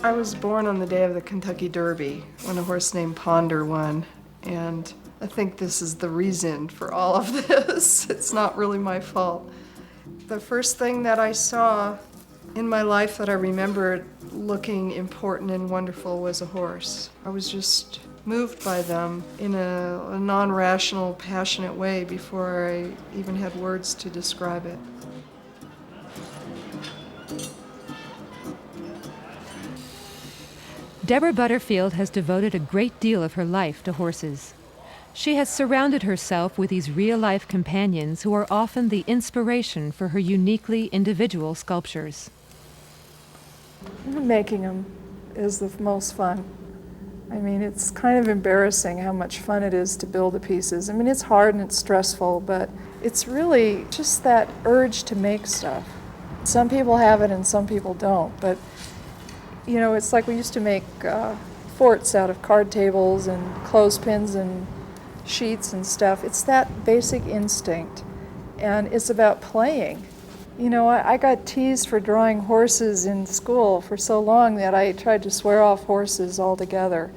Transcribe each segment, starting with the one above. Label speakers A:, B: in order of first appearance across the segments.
A: I was born on the day of the Kentucky Derby when a horse named Ponder won, and I think this is the reason for all of this. It's not really my fault. The first thing that I saw in my life that I remembered looking important and wonderful was a horse. I was just moved by them in a non-rational, passionate way before I even had words to describe it.
B: Deborah Butterfield has devoted a great deal of her life to horses. She has surrounded herself with these real-life companions who are often the inspiration for her uniquely individual sculptures.
C: Making them is the most fun. I mean, it's kind of embarrassing how much fun it is to build the pieces. I mean, it's hard and it's stressful, but it's really just that urge to make stuff. Some people have it and some people don't, but you know, it's like we used to make forts out of card tables and clothespins and sheets and stuff. It's that basic instinct, and it's about playing. You know, I got teased for drawing horses in school for so long that I tried to swear off horses altogether.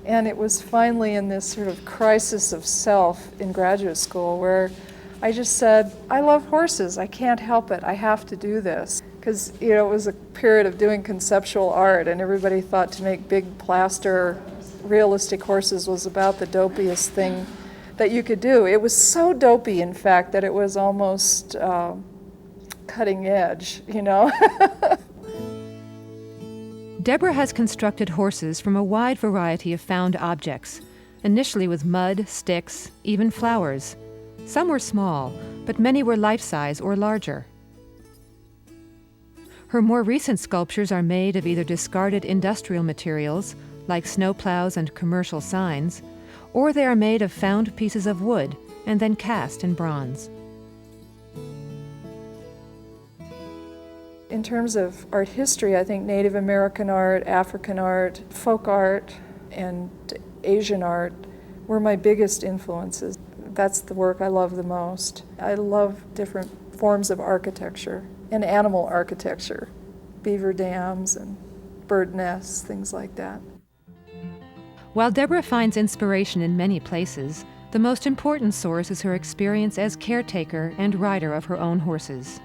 C: And it was finally in this sort of crisis of self in graduate school where I just said, I love horses, I can't help it, I have to do this. Because, you know, it was a period of doing conceptual art and everybody thought to make big plaster realistic horses was about the dopiest thing that you could do. It was so dopey, in fact, that it was almost cutting edge, you know.
B: Deborah has constructed horses from a wide variety of found objects, initially with mud, sticks, even flowers. Some were small, but many were life-size or larger. Her more recent sculptures are made of either discarded industrial materials, like snowplows and commercial signs, or they are made of found pieces of wood and then cast in bronze.
C: In terms of art history, I think Native American art, African art, folk art, and Asian art were my biggest influences. That's the work I love the most. I love different forms of architecture and animal architecture, beaver dams and bird nests, things like that.
B: While Deborah finds inspiration in many places, the most important source is her experience as caretaker and rider of her own horses.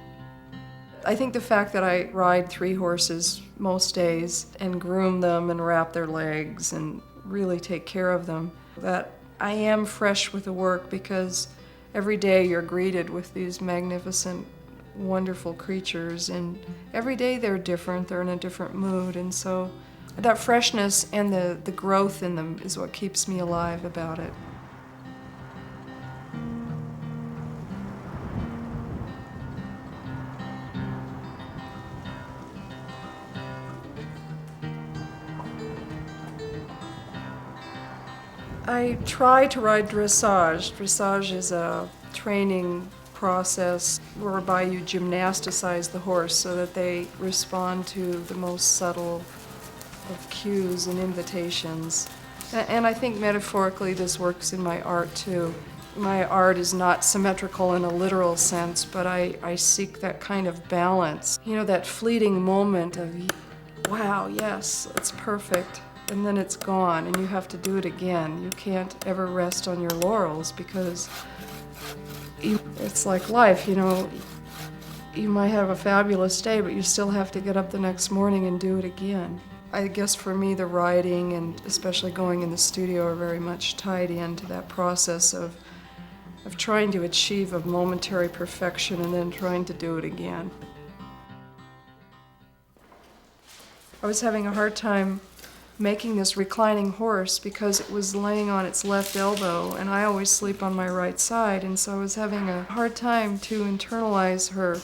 A: I think the fact that I ride 3 horses most days and groom them and wrap their legs and really take care of them, that I am fresh with the work because every day you're greeted with these magnificent, wonderful creatures, and every day they're different, they're in a different mood, and so that freshness and the growth in them is what keeps me alive about it. I try to ride dressage. Dressage is a training process whereby you gymnasticize the horse so that they respond to the most subtle of cues and invitations. And I think metaphorically this works in my art too. My art is not symmetrical in a literal sense, but I seek that kind of balance. You know, that fleeting moment of, wow, yes, it's perfect. And then it's gone, and you have to do it again. You can't ever rest on your laurels because it's like life, you know. You might have a fabulous day, but you still have to get up the next morning and do it again. I guess for me, the writing and especially going in the studio are very much tied into that process of trying to achieve a momentary perfection and then trying to do it again. I was having a hard time making this reclining horse because it was laying on its left elbow, and I always sleep on my right side, and so I was having a hard time to internalize her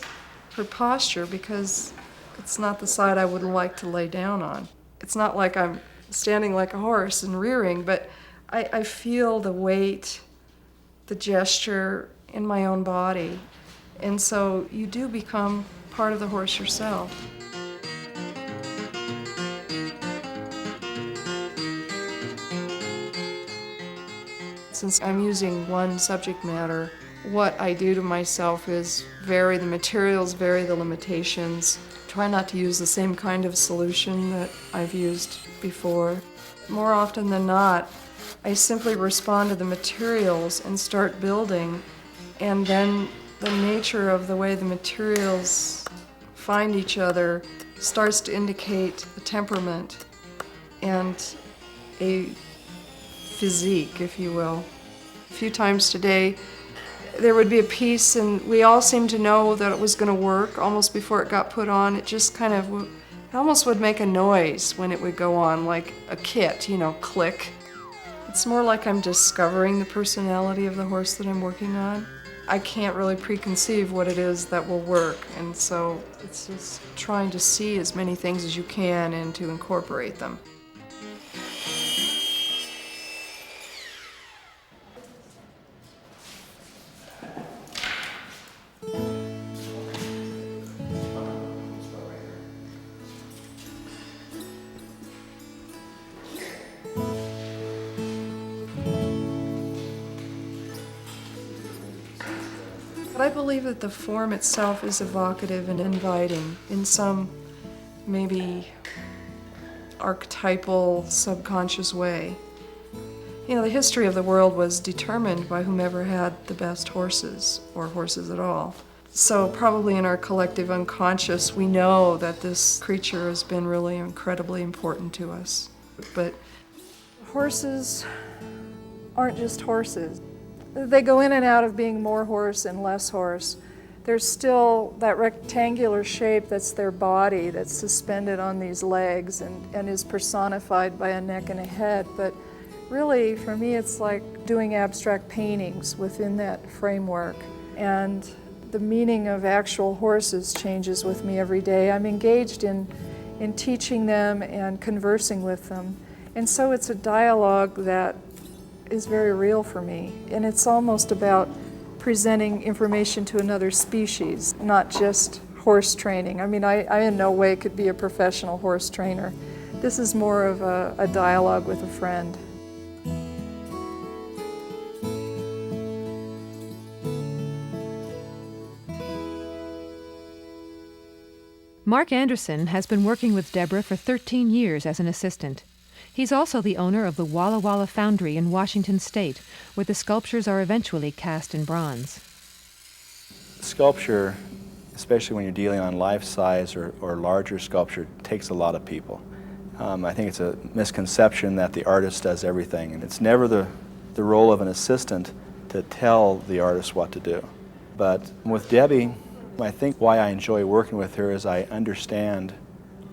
A: posture because it's not the side I would like to lay down on. It's not like I'm standing like a horse and rearing, but I feel the weight, the gesture in my own body, and so you do become part of the horse yourself. Since I'm using one subject matter, what I do to myself is vary the materials, vary the limitations, Try not to use the same kind of solution that I've used before. More often than not, I simply respond to the materials and start building, and then the nature of the way the materials find each other starts to indicate a temperament and a physique, if you will. A few times today, there would be a piece and we all seemed to know that it was going to work almost before it got put on. It just kind of, it almost would make a noise when it would go on, like a kit, you know, click. It's more like I'm discovering the personality of the horse that I'm working on. I can't really preconceive what it is that will work, and so it's just trying to see as many things as you can and to incorporate them. But I believe that the form itself is evocative and inviting in some maybe archetypal, subconscious way. You know, the history of the world was determined by whomever had the best horses, or horses at all. So probably in our collective unconscious, we know that this creature has been really incredibly important to us. But
C: Horses aren't just horses. They go in and out of being more horse and less horse. There's still that rectangular shape that's their body that's suspended on these legs and is personified by a neck and a head. But really, for me, it's like doing abstract paintings within that framework. And the meaning of actual horses changes with me every day. I'm engaged in teaching them and conversing with them. And so it's a dialogue that is very real for me. And it's almost about presenting information to another species, not just horse training. I mean, I in no way could be a professional horse trainer. This is more of a dialogue with a friend.
B: Mark Anderson has been working with Deborah for 13 years as an assistant. He's also the owner of the Walla Walla Foundry in Washington State, where the sculptures are eventually cast in bronze.
D: Sculpture, especially when you're dealing on life-size or larger sculpture, takes a lot of people. I think it's a misconception that the artist does everything, and it's never the role of an assistant to tell the artist what to do. But with Debbie, I think why I enjoy working with her is I understand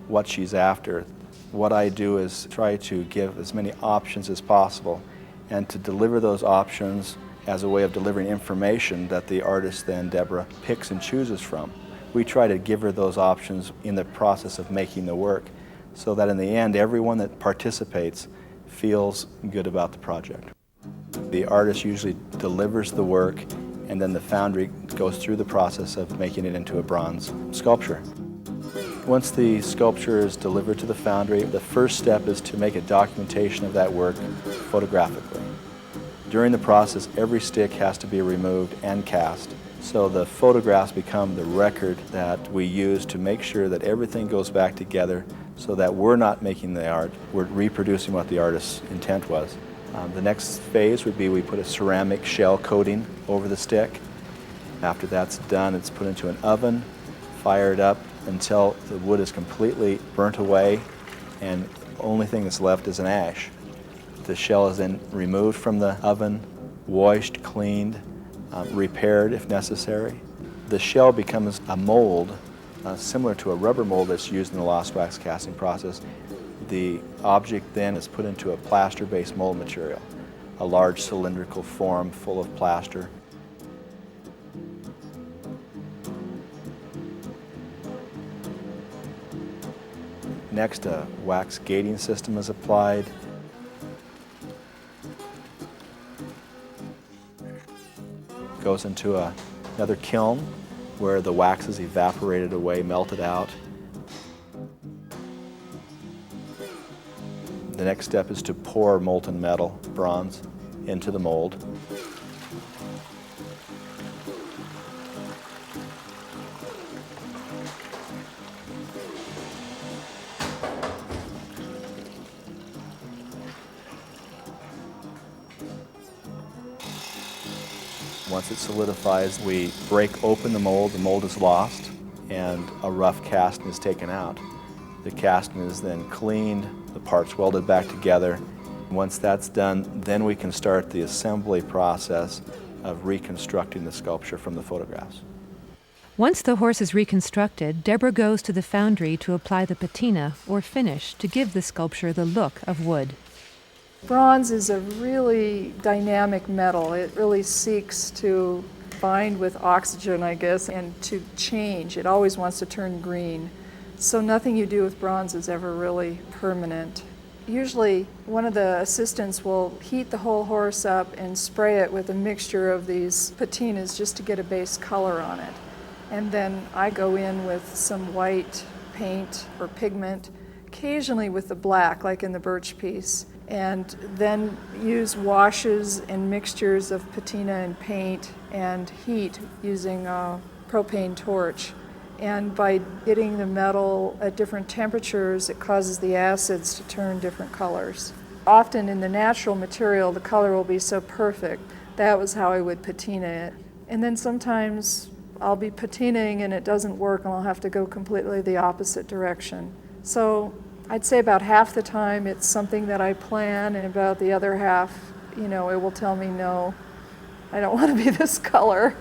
D: what she's after. What I do is try to give as many options as possible and to deliver those options as a way of delivering information that the artist then, Deborah, picks and chooses from. We try to give her those options in the process of making the work so that in the end everyone that participates feels good about the project. The artist usually delivers the work and then the foundry goes through the process of making it into a bronze sculpture. Once the sculpture is delivered to the foundry, the first step is to make a documentation of that work photographically. During the process, every stick has to be removed and cast, so the photographs become the record that we use to make sure that everything goes back together so that we're not making the art, we're reproducing what the artist's intent was. The next phase would be we put a ceramic shell coating over the stick. After that's done, it's put into an oven, fired up until the wood is completely burnt away and the only thing that's left is an ash. The shell is then removed from the oven, washed, cleaned, repaired if necessary. The shell becomes a mold similar to a rubber mold that's used in the lost wax casting process. The object then is put into a plaster-based mold material, a large cylindrical form full of plaster. Next, a wax gating system is applied. Goes into another kiln where the wax is evaporated away, melted out. The next step is to pour molten metal, bronze, into the mold. Once it solidifies, we break open the mold is lost, and a rough casting is taken out. The casting is then cleaned, the parts welded back together. Once that's done, then we can start the assembly process of reconstructing the sculpture from the photographs.
B: Once the horse is reconstructed, Deborah goes to the foundry to apply the patina, or finish, to give the sculpture the look of wood.
C: Bronze is a really dynamic metal. It really seeks to bind with oxygen, I guess, and to change. It always wants to turn green. So nothing you do with bronze is ever really permanent. Usually one of the assistants will heat the whole horse up and spray it with a mixture of these patinas just to get a base color on it. And then I go in with some white paint or pigment, occasionally with the black, like in the birch piece, and then use washes and mixtures of patina and paint and heat using a propane torch. And by hitting the metal at different temperatures, it causes the acids to turn different colors. Often in the natural material, the color will be so perfect. That was how I would patina it. And then sometimes I'll be patinaing and it doesn't work, and I'll have to go completely the opposite direction. So I'd say about half the time it's something that I plan, and about the other half, it will tell me, no, I don't want to be this color.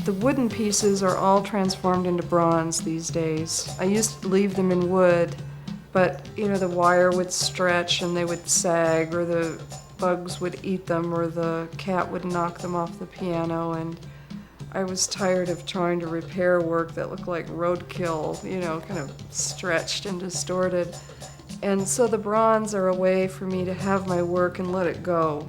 A: The wooden pieces are all transformed into bronze these days. I used to leave them in wood, but the wire would stretch and they would sag, or the bugs would eat them, or the cat would knock them off the piano, and I was tired of trying to repair work that looked like roadkill, kind of stretched and distorted. And so the bronze are a way for me to have my work and let it go.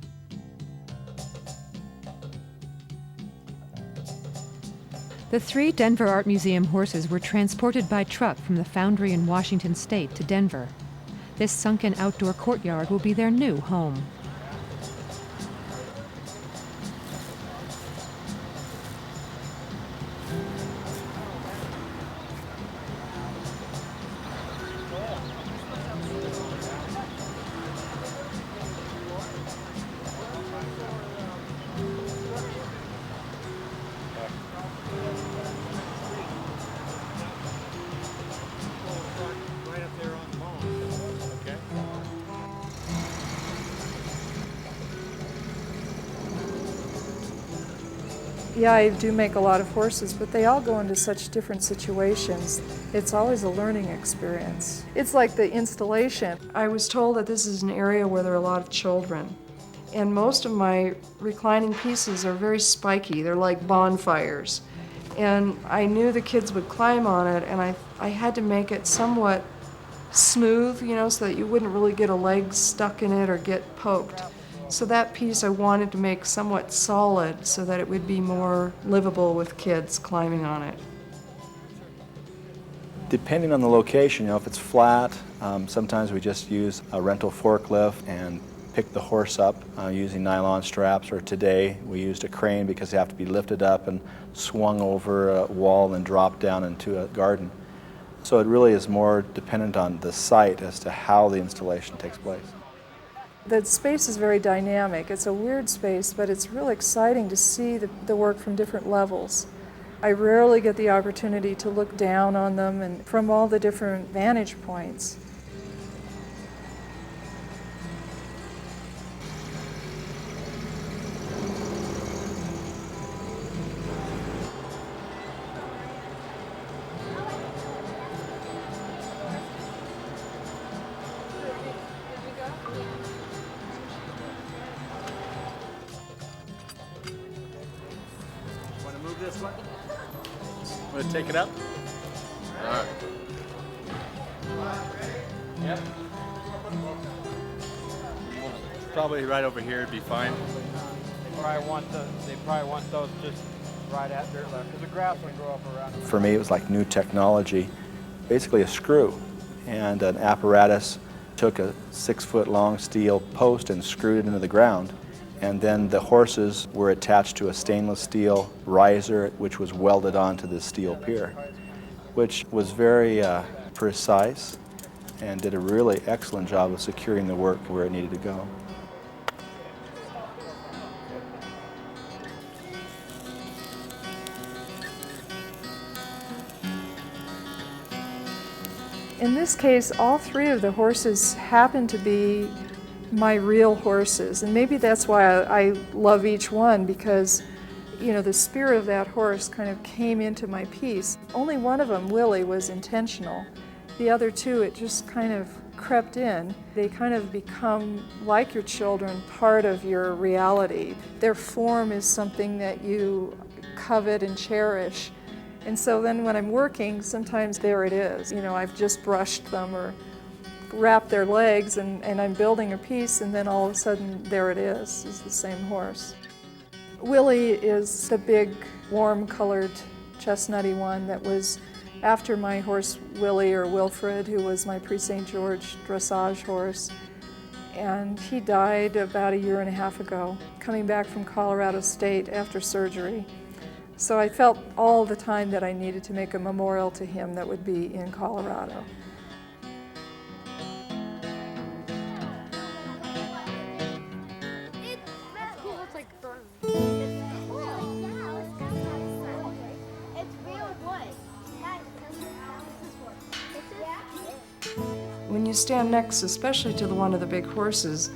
B: The 3 Denver Art Museum horses were transported by truck from the foundry in Washington State to Denver. This sunken outdoor courtyard will be their new home.
C: Yeah, I do make a lot of horses, but they all go into such different situations. It's always a learning experience. It's like the installation.
A: I was told that this is an area where there are a lot of children, and most of my reclining pieces are very spiky. They're like bonfires, and I knew the kids would climb on it, and I had to make it somewhat smooth, so that you wouldn't really get a leg stuck in it or get poked. So that piece I wanted to make somewhat solid so that it would be more livable with kids climbing on it.
D: Depending on the location, if it's flat, sometimes we just use a rental forklift and pick the horse up using nylon straps, or today we used a crane because they have to be lifted up and swung over a wall and dropped down into a garden. So it really is more dependent on the site as to how the installation takes place.
C: The space is very dynamic. It's a weird space, but it's really exciting to see the work from different levels. I rarely get the opportunity to look down on them and from all the different vantage points.
E: This one? Want to take it up? All right. Yep. Probably right over here would be fine.
F: They probably want those just right at dirt level, because the grass will grow up around them.
D: For me, it was like new technology. Basically a screw and an apparatus took a 6-foot long steel post and screwed it into the ground. And then the horses were attached to a stainless steel riser which was welded onto the steel pier. which was very precise and did a really excellent job of securing the work where it needed to go.
C: In this case, all three of the horses happen to be my real horses, and maybe that's why I love each one, because you know, the spirit of that horse kind of came into my piece. Only one of them, Willie, was intentional. The other two, it just kind of crept in. They kind of become, like your children, part of your reality. Their form is something that you covet and cherish. And so then when I'm working, sometimes there it is. You know, I've just brushed them or wrapped their legs and I'm building a piece, and then all of a sudden there it is the same horse. Willie is the big, warm-colored, chestnutty one that was after my horse Willie, or Wilfred, who was my Pre-St. George dressage horse. And he died about 1.5 years ago, coming back from Colorado State after surgery. So I felt all the time that I needed to make a memorial to him that would be in Colorado.
A: When you stand next, especially to one of the big horses,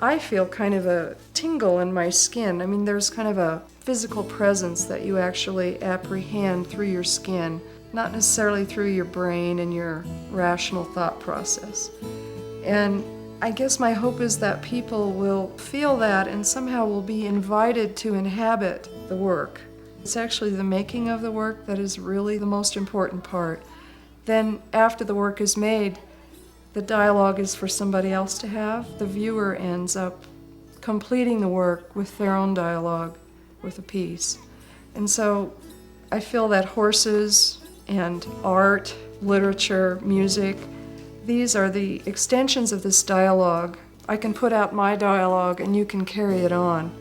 A: I feel kind of a tingle in my skin. I mean, there's kind of a physical presence that you actually apprehend through your skin, not necessarily through your brain and your rational thought process. And I guess my hope is that people will feel that and somehow will be invited to inhabit the work. It's actually the making of the work that is really the most important part. Then after the work is made, the dialogue is for somebody else to have. The viewer ends up completing the work with their own dialogue, with a piece. And so I feel that horses and art, literature, music, these are the extensions of this dialogue. I can put out my dialogue and you can carry it on.